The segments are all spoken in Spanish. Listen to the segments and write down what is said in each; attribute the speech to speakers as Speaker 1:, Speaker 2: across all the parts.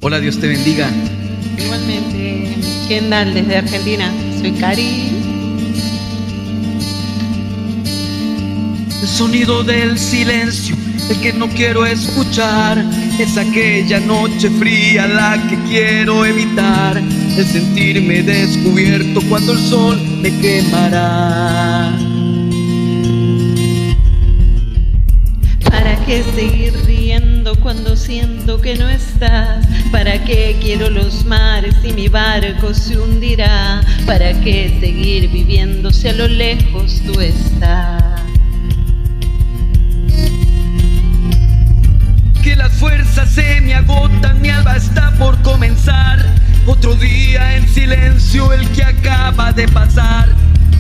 Speaker 1: Hola, Dios te bendiga.
Speaker 2: Igualmente, Kendall desde Argentina. Soy Cari.
Speaker 1: El sonido del silencio, el que no quiero escuchar, es aquella noche fría la que quiero evitar. El sentirme descubierto cuando el sol me quemará.
Speaker 2: ¿Para qué seguir riendo cuando siento que no estás? ¿Para qué quiero los mares y mi barco se hundirá? ¿Para qué seguir viviendo si a lo lejos tú estás?
Speaker 1: Que las fuerzas se me agotan, mi alba está por comenzar. Otro día en silencio, el que acaba de pasar.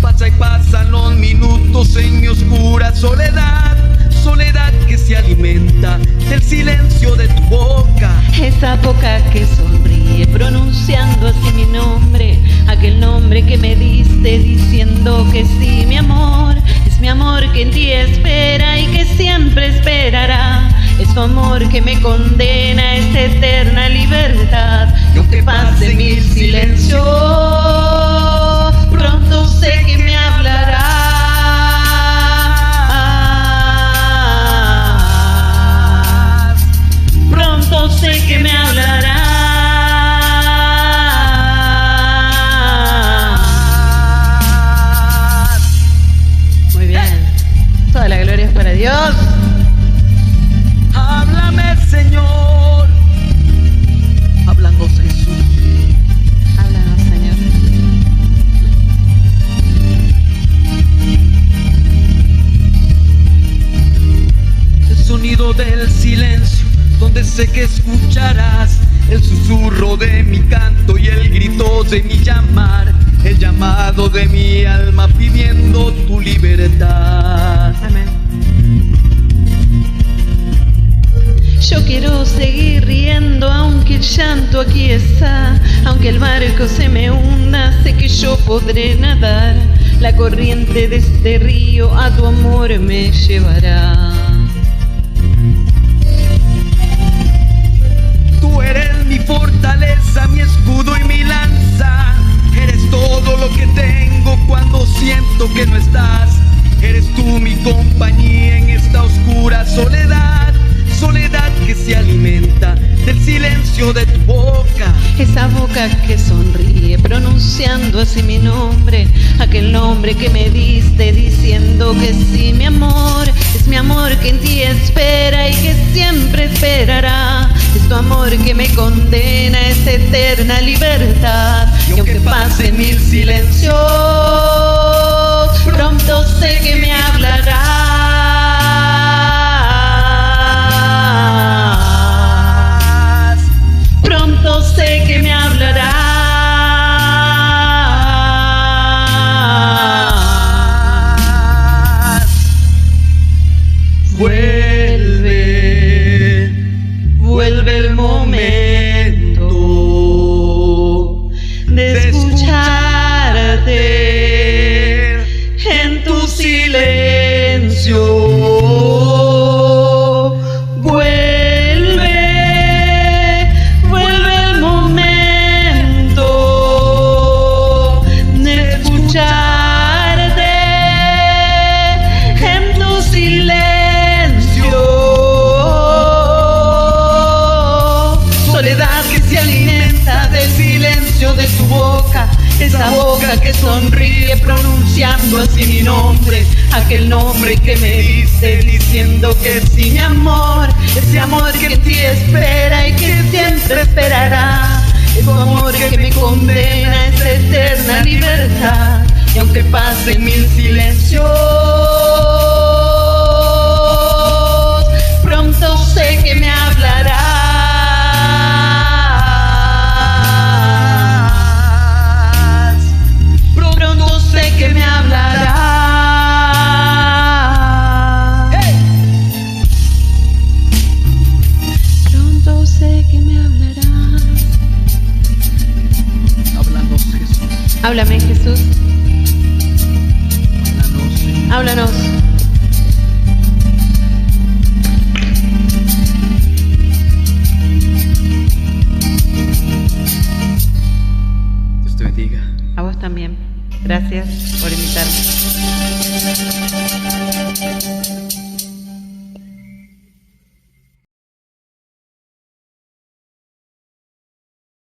Speaker 1: Pasa y pasan los minutos en mi oscura soledad. Soledad que se alimenta del silencio de tu boca.
Speaker 2: Esa boca que sonríe pronunciando así mi nombre, aquel nombre que me diste diciendo que sí, mi amor. Es mi amor que en ti espera y que siempre esperará. Es tu amor que me condena a esta eterna libertad. Y aunque pase mil silencios, pronto sé que me hablarás. Pronto sé que me hablarás. Muy bien. Toda la gloria es para Dios.
Speaker 1: Háblame, Señor. Háblanos, Jesús.
Speaker 2: Háblanos, Señor.
Speaker 1: El sonido del silencio, donde sé que escucharás el susurro de mi canto y el grito de mi llamar, el llamado de mi alma pidiendo tu libertad.
Speaker 2: Amén. Yo quiero seguir riendo aunque el llanto aquí está, aunque el barco se me hunda, sé que yo podré nadar. La corriente de este río a tu amor me llevará.
Speaker 1: Tú eres mi fortaleza, mi escudo y mi lanza. Eres todo lo que tengo cuando siento que no estás. Eres tú mi compañía en esta oscura soledad. Soledad que se alimenta del silencio de tu boca.
Speaker 2: Esa boca que sonríe pronunciando así mi nombre, aquel nombre que me diste diciendo que sí, mi amor. Es mi amor que en ti espera y que siempre esperará. Es tu amor que me condena a esta eterna libertad. Y aunque pasen mil silencios, pronto sé que me hablarás. Pronto sé que me hablarás.
Speaker 1: Vuelve, vuelve el momento
Speaker 2: De escucharte en tu silencio. Vuelve, vuelve el momento de escucharte en tu silencio. Soledad que se alimenta del silencio de tu boca. Esa boca que sonríe pronunciando así mi nombre, aquel nombre que me diste diciendo que sí, mi amor. Ese amor que en ti espera y que siempre esperará. Es tu amor que me condena a esa eterna libertad. Y aunque pasen mil silencios, pronto sé que me hablarás. Pronto sé que me hablarás. Pronto sé que me hablarás.
Speaker 1: Háblanos, Jesús.
Speaker 2: Háblame, Jesús.
Speaker 1: Háblanos.
Speaker 2: Háblanos.
Speaker 3: también. Gracias por invitarme.